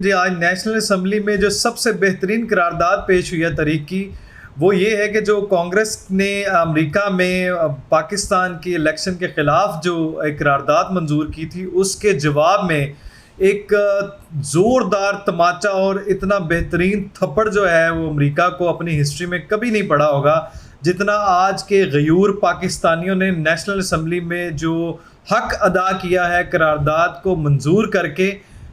جی آج national assembly میں جو سب سے بہترین قرارداد پیش ہوئی ہے تحریک کی وہ یہ ہے کہ جو کانگریس نے امریکہ میں پاکستان کی الیکشن کے خلاف جو ایک قرارداد منظور کی تھی اس کے جواب میں ایک زوردار تماچا اور اتنا بہترین تھپڑ جو ہے وہ امریکہ کو اپنی ہسٹری میں کبھی نہیں پڑا ہوگا جتنا آج کے غیور پاکستانیوں نے نیشنل اسمبلی میں جو حق ادا کیا ہے قرارداد کو منظور کر کے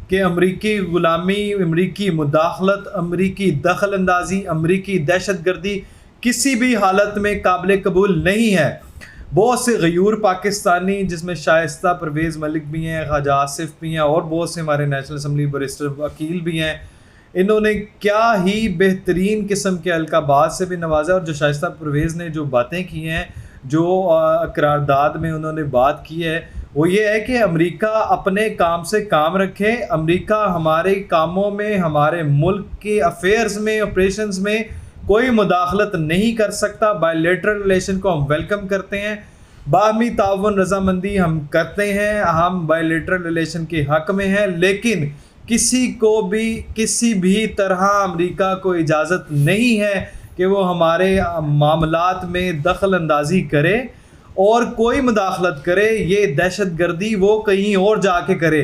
کہ امریکی غلامی، امریکی مداخلت، امریکی دخل اندازی، امریکی دہشت گردی کسی بھی حالت میں قابل قبول نہیں ہے۔ بہت سے غیور پاکستانی جس میں شائستہ پرویز ملک بھی ہیں، خواجہ آصف بھی ہیں اور بہت سے ہمارے نیشنل اسمبلی بریسٹر وکیل بھی ہیں، انہوں نے کیا ہی بہترین قسم کے القابات سے بھی نوازا۔ اور جو شائستہ پرویز نے جو باتیں کی ہیں، جو قرارداد میں انہوں نے بات کی ہے وہ یہ ہے کہ امریکہ اپنے کام سے کام رکھے، امریکہ ہمارے کاموں میں، ہمارے ملک کے افیئرز میں، آپریشنز میں کوئی مداخلت نہیں کر سکتا۔ بائی لیٹرل ریلیشن کو ہم ویلکم کرتے ہیں، باہمی تعاون رضامندی ہم کرتے ہیں، ہم بائی لیٹرل ریلیشن کے حق میں ہیں، لیکن کسی کو بھی کسی بھی طرح امریکہ کو اجازت نہیں ہے کہ وہ ہمارے معاملات میں دخل اندازی کرے اور کوئی مداخلت کرے۔ یہ دہشت گردی وہ کہیں اور جا کے کرے۔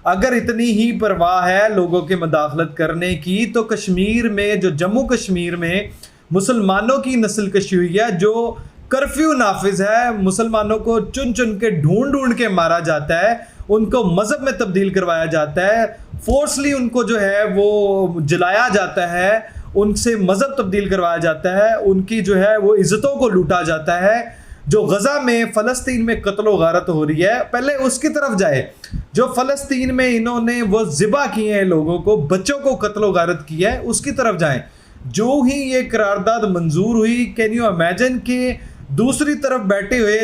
اگر اتنی ہی پرواہ ہے لوگوں کے مداخلت کرنے کی تو کشمیر میں، جو جموں کشمیر میں مسلمانوں کی نسل کشی ہوئی ہے، جو کرفیو نافذ ہے، مسلمانوں کو چن چن کے ڈھونڈ کے مارا جاتا ہے، ان کو مذہب میں تبدیل کروایا جاتا ہے، فورسلی ان کو جو ہے وہ جلایا جاتا ہے، ان سے مذہب تبدیل کروایا جاتا ہے، ان کی جو ہے وہ عزتوں کو لوٹا جاتا ہے۔ جو غزہ میں فلسطین میں قتل و غارت ہو رہی ہے، پہلے اس کی طرف جائے۔ جو فلسطین میں انہوں نے وہ ذبح کیے ہیں، لوگوں کو، بچوں کو قتل و غارت کیا ہے، اس کی طرف جائیں۔ جو ہی یہ قرارداد منظور ہوئی، کین یو امیجن کہ دوسری طرف بیٹھے ہوئے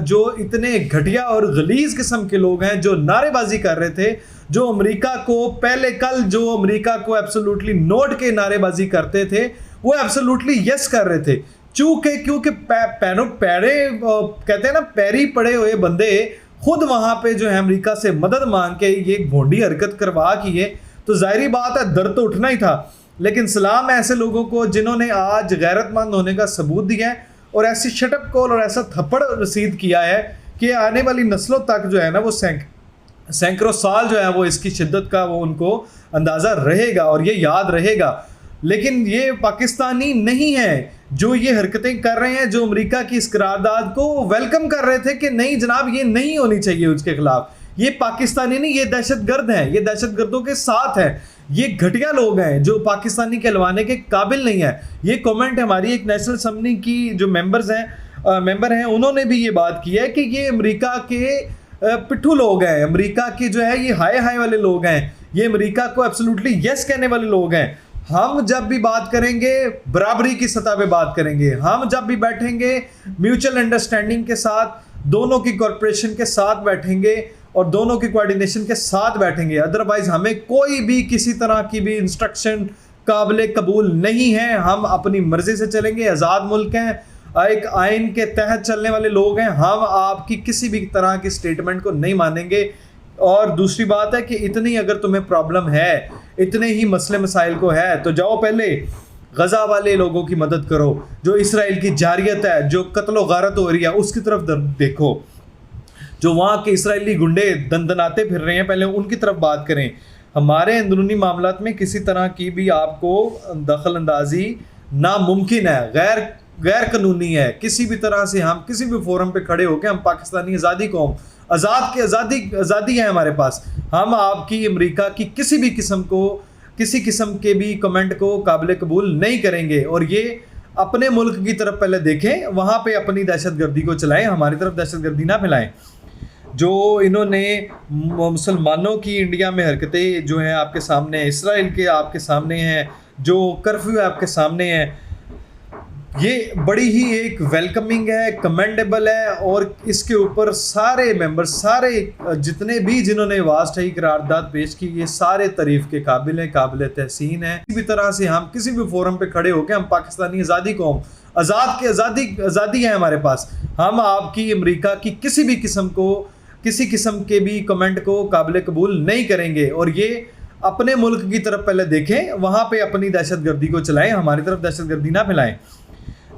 جو اتنے گھٹیا اور غلیظ قسم کے لوگ ہیں، جو نعرے بازی کر رہے تھے، جو امریکہ کو پہلے کل جو امریکہ کو ایبسولوٹلی نوٹ کے نعرے بازی کرتے تھے، وہ ایبسولوٹلی یس کر رہے تھے۔ کیونکہ کہتے ہیں نا، پیری پڑے ہوئے بندے خود وہاں پہ جو ہے امریکہ سے مدد مانگ کے یہ بھونڈی حرکت کروا کی ہے، تو ظاہری بات ہے درد تو اٹھنا ہی تھا۔ لیکن سلام ایسے لوگوں کو جنہوں نے آج غیرت مند ہونے کا ثبوت دیا ہے اور ایسی شٹ اپ کال اور ایسا تھپڑ رسید کیا ہے کہ آنے والی نسلوں تک جو ہے نا وہ سینکڑوں سال جو ہے وہ اس کی شدت کا وہ ان کو اندازہ رہے گا اور یہ یاد رہے گا۔ لیکن یہ پاکستانی نہیں ہیں جو یہ حرکتیں کر رہے ہیں، جو امریکہ کی اس قرارداد کو ویلکم کر رہے تھے کہ نہیں جناب یہ نہیں ہونی چاہیے اس کے خلاف۔ یہ پاکستانی نہیں، یہ دہشت گرد ہیں، یہ دہشت گردوں کے ساتھ ہیں، یہ گھٹیا لوگ ہیں جو پاکستانی کہلوانے کے قابل نہیں ہیں۔ یہ کامنٹ ہماری ایک نیشنل اسمبلی کی جو ممبر ہیں انہوں نے بھی یہ بات کی ہے کہ یہ امریکہ کے پٹھو لوگ ہیں، امریکہ کے جو ہے یہ ہائے والے لوگ ہیں، یہ امریکہ کو ایبسولوٹلی یس کہنے والے لوگ ہیں۔ ہم جب بھی بات کریں گے برابری کی سطح پہ بات کریں گے، ہم جب بھی بیٹھیں گے میوچل انڈرسٹینڈنگ کے ساتھ، دونوں کی کارپوریشن کے ساتھ بیٹھیں گے اور دونوں کی کوارڈینیشن کے ساتھ بیٹھیں گے۔ ادروائز ہمیں کوئی بھی کسی طرح کی بھی انسٹرکشن قابل قبول نہیں ہے۔ ہم اپنی مرضی سے چلیں گے، آزاد ملک ہیں، ایک آئین کے تحت چلنے والے لوگ ہیں، ہم آپ کی کسی بھی طرح کی سٹیٹمنٹ کو نہیں مانیں گے۔ اور دوسری بات ہے کہ اتنی اگر تمہیں پرابلم ہے، اتنے ہی مسئلے مسائل کو ہے، تو جاؤ پہلے غزہ والے لوگوں کی مدد کرو، جو اسرائیل کی جارحیت ہے، جو قتل و غارت ہو رہی ہے اس کی طرف دیکھو، جو وہاں کے اسرائیلی گنڈے دندناتے پھر رہے ہیں پہلے ان کی طرف بات کریں۔ ہمارے اندرونی معاملات میں کسی طرح کی بھی آپ کو دخل اندازی ناممکن ہے، غیر قانونی ہے۔ کسی بھی طرح سے ہم کسی بھی فورم پہ کھڑے ہو کے، ہم پاکستانی آزادی قوم، آزادی ہے ہمارے پاس، ہم آپ کی امریکہ کی کسی قسم کے بھی کمنٹ کو قابل قبول نہیں کریں گے۔ اور یہ اپنے ملک کی طرف پہلے دیکھیں، وہاں پہ اپنی دہشت گردی کو چلائیں، ہماری طرف دہشت گردی نہ پھیلائیں۔ جو انہوں نے مسلمانوں کی انڈیا میں حرکتیں جو ہیں آپ کے سامنے، اسرائیل کے آپ کے سامنے ہیں، جو کرفیو آپ کے سامنے ہیں، یہ بڑی ہی ایک ویلکمنگ ہے، کمینڈیبل ہے، اور اس کے اوپر سارے ممبر، سارے جتنے بھی جنہوں نے آواز اٹھائی، قرارداد پیش کی، یہ سارے تعریف کے قابل ہیں، قابل تحسین ہیں۔ کسی بھی طرح سے ہم کسی بھی فورم پہ کھڑے ہو کے، ہم پاکستانی آزادی قوم، آزادی ہے ہمارے پاس، ہم آپ کی امریکہ کی کسی بھی قسم کو کسی قسم کے بھی کمنٹ کو قابل قبول نہیں کریں گے، اور یہ اپنے ملک کی طرف پہلے دیکھیں، وہاں پہ اپنی دہشت گردی کو چلائیں، ہماری طرف دہشت گردی نہ پھیلائیں۔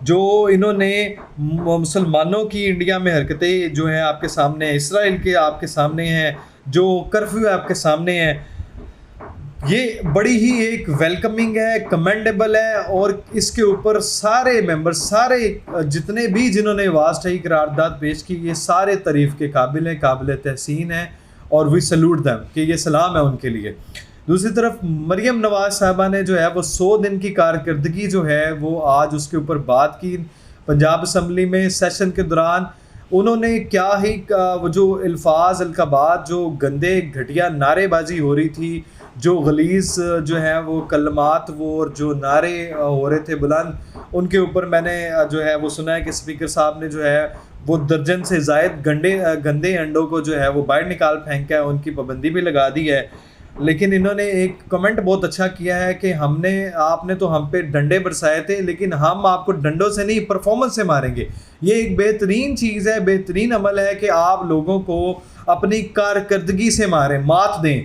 جو انہوں نے مسلمانوں کی انڈیا میں حرکتیں جو ہیں آپ کے سامنے ہیں، اسرائیل کے آپ کے سامنے ہیں، جو کرفیو آپ کے سامنے ہیں، یہ بڑی ہی ایک ویلکمنگ ہے، کمینڈیبل ہے، اور اس کے اوپر سارے ممبر، سارے جتنے بھی جنہوں نے آواز اٹھائی، قرارداد پیش کی، یہ سارے تعریف کے قابل ہیں، قابل تحسین ہیں، اور وی سلوٹ دیم، کہ یہ سلام ہے ان کے لیے۔ دوسری طرف مریم نواز صاحبہ نے جو ہے وہ 100 دن کی کارکردگی جو ہے وہ آج اس کے اوپر بات کی پنجاب اسمبلی میں سیشن کے دوران۔ انہوں نے کیا ہی وہ جو الفاظ القابات، جو گندے گھٹیا نعرے بازی ہو رہی تھی، جو غلیظ جو ہے وہ کلمات، وہ جو نعرے ہو رہے تھے بلند، ان کے اوپر میں نے جو ہے وہ سنا ہے کہ اسپیکر صاحب نے جو ہے وہ درجن سے زائد گندے انڈوں کو جو ہے وہ باہر نکال پھینکا ہے، ان کی پابندی بھی لگا دی ہے۔ لیکن انہوں نے ایک کمنٹ بہت اچھا کیا ہے کہ آپ نے تو ہم پہ ڈنڈے برسائے تھے، لیکن ہم آپ کو ڈنڈوں سے نہیں، پرفارمنس سے ماریں گے۔ یہ ایک بہترین چیز ہے، بہترین عمل ہے کہ آپ لوگوں کو اپنی کارکردگی سے ماریں، مات دیں۔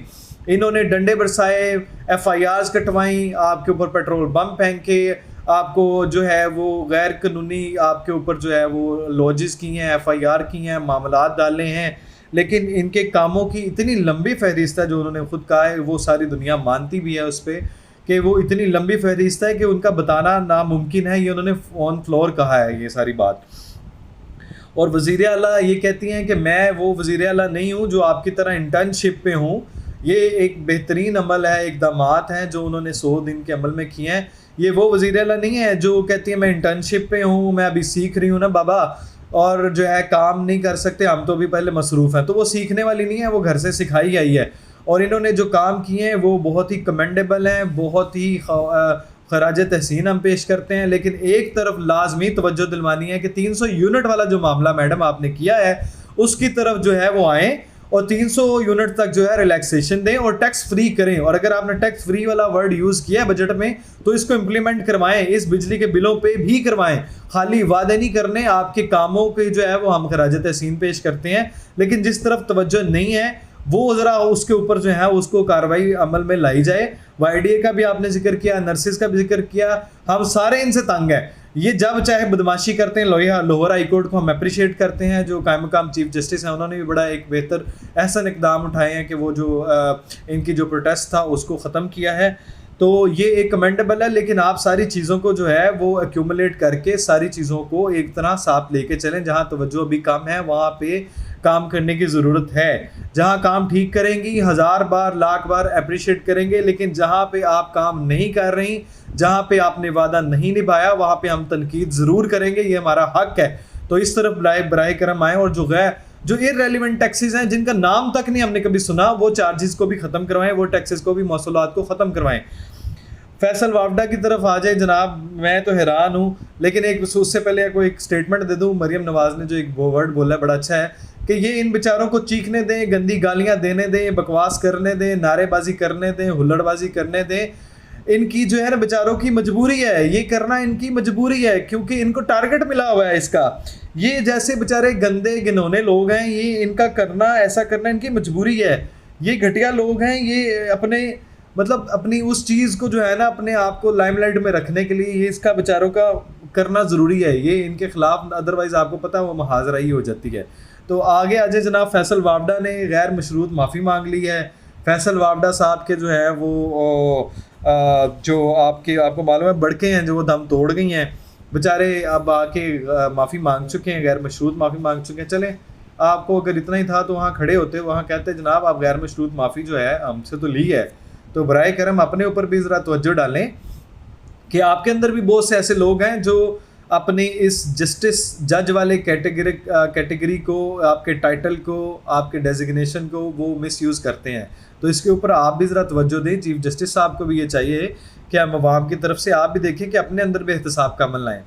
انہوں نے ڈنڈے برسائے، FIRs کٹوائیں، آپ کے اوپر پیٹرول بم پھینکے، آپ کو جو ہے وہ غیر قانونی آپ کے اوپر جو ہے وہ لوجز کی ہیں، FIR کی ہیں، معاملات ڈالے ہیں۔ لیکن ان کے کاموں کی اتنی لمبی فہرست ہے، جو انہوں نے خود کہا ہے، وہ ساری دنیا مانتی بھی ہے اس پہ، کہ وہ اتنی لمبی فہرست ہے کہ ان کا بتانا ناممکن ہے۔ یہ انہوں نے آن فلور کہا ہے یہ ساری بات۔ اور وزیر اعلیٰ یہ کہتی ہیں کہ میں وہ وزیر اعلیٰ نہیں ہوں جو آپ کی طرح انٹرنشپ پہ ہوں۔ یہ ایک بہترین عمل ہے، اقدامات ہیں جو انہوں نے 100 دن کے عمل میں کیے ہیں۔ یہ وہ وزیر اعلیٰ نہیں ہے جو کہتی ہیں میں انٹرنشپ پہ ہوں، میں ابھی سیکھ رہی ہوں نا بابا، اور جو ہے کام نہیں کر سکتے، ہم تو بھی پہلے مصروف ہیں۔ تو وہ سیکھنے والی نہیں ہے، وہ گھر سے سکھائی آئی ہے۔ اور انہوں نے جو کام کیے ہیں وہ بہت ہی کمینڈیبل ہیں، بہت ہی خراج تحسین ہم پیش کرتے ہیں۔ لیکن ایک طرف لازمی توجہ دلوانی ہے کہ 300 یونٹ والا جو معاملہ میڈم آپ نے کیا ہے، اس کی طرف جو ہے وہ آئیں، اور 300 یونٹ تک جو ہے ریلیکسیشن دیں اور ٹیکس فری کریں۔ اور اگر آپ نے ٹیکس فری والا ورڈ یوز کیا ہے بجٹ میں، تو اس کو امپلیمنٹ کروائیں، اس بجلی کے بلوں پہ بھی کروائیں۔ خالی وعدے نہیں کرنے، آپ کے کاموں کے جو ہے وہ ہم خراج تحسین پیش کرتے ہیں، لیکن جس طرف توجہ نہیں ہے وہ ذرا اس کے اوپر جو ہے اس کو کارروائی عمل میں لائی جائے۔ YDA کا بھی آپ نے ذکر کیا، نرسز کا بھی ذکر کیا، ہم سارے ان سے تنگ ہیں۔ یہ جب چاہے بدماشی کرتے ہیں، لاہور ہائی کورٹ کو ہم اپریشیٹ کرتے ہیں، جو قائم مقام چیف جسٹس ہیں انہوں نے بھی بڑا ایک بہتر احسن اقدام اٹھائے ہیں کہ وہ جو ان کی جو پروٹیسٹ تھا اس کو ختم کیا ہے۔ تو یہ ایک کمینڈیبل ہے، لیکن آپ ساری چیزوں کو جو ہے وہ ایکیومولیٹ کر کے ساری چیزوں کو ایک طرح ساتھ لے کے چلیں۔ جہاں توجہ بھی کم ہے وہاں پہ کام کرنے کی ضرورت ہے۔ جہاں کام ٹھیک کریں گی 1000 بار لاکھ بار اپریشیٹ کریں گے، لیکن جہاں پہ آپ کام نہیں کر رہی، جہاں پہ آپ نے وعدہ نہیں نبھایا، وہاں پہ ہم تنقید ضرور کریں گے، یہ ہمارا حق ہے۔ تو اس طرف برائے کرم آئیں، اور جو ارریلیونٹ ٹیکسز ہیں جن کا نام تک نہیں ہم نے کبھی سنا، وہ چارجز کو بھی ختم کروائیں، وہ ٹیکسز کو بھی، موصولات کو ختم کروائیں۔ فیصل وافدہ کی طرف آ جائے جناب، میں تو حیران ہوں، لیکن اس سے پہلے کوئی ایک سٹیٹمنٹ دے دوں۔ مریم نواز نے جو ایک ورڈ بولا ہے بڑا اچھا ہے کہ یہ ان بیچاروں کو چیخنے دیں، گندی گالیاں دینے دیں، بکواس کرنے دیں، نعرے بازی کرنے دیں، ہلڑ بازی کرنے دیں۔ ان کی جو ہے نا بیچاروں کی مجبوری ہے، یہ کرنا ان کی مجبوری ہے، کیونکہ ان کو ٹارگٹ ملا ہوا ہے اس کا۔ یہ جیسے بیچارے گندے گنونے لوگ ہیں، یہ ان کا کرنا، ایسا کرنا ان کی مجبوری ہے۔ یہ گھٹیا لوگ ہیں، یہ اپنی اس چیز کو جو ہے نا اپنے آپ کو لائم لائٹ میں رکھنے کے لیے یہ اس کا بیچاروں کا کرنا ضروری ہے۔ یہ ان کے خلاف ادروائز آپ کو پتہ وہ محاذرہ ہی ہو جاتی ہے۔ تو آگے آجے جناب، فیصل وافدہ نے غیر مشروط معافی مانگ لی ہے۔ فیصل وافدہ صاحب کے جو ہے وہ جو آپ کو معلوم ہے بڑکے ہیں جو وہ دم توڑ گئی ہیں بیچارے، اب آ کے معافی مانگ چکے ہیں، غیر مشروط معافی مانگ چکے ہیں۔ چلیں، آپ کو اگر اتنا ہی تھا تو وہاں کھڑے ہوتے، وہاں کہتے جناب آپ غیر مشروط معافی جو ہے ہم سے تو لی ہے، تو برائے کرم اپنے اوپر بھی ذرا توجہ ڈالیں کہ آپ کے اندر بھی بہت سے ایسے لوگ ہیں جو اپنی اس جسٹس جج والے کیٹیگری کو، آپ کے ٹائٹل کو، آپ کے ڈیزگنیشن کو وہ مس یوز کرتے ہیں۔ تو اس کے اوپر آپ بھی ذرا توجہ دیں۔ چیف جسٹس صاحب کو بھی یہ چاہیے کہ ہم عوام کی طرف سے آپ بھی دیکھیں کہ اپنے اندر بھی احتساب کا عمل لائیں۔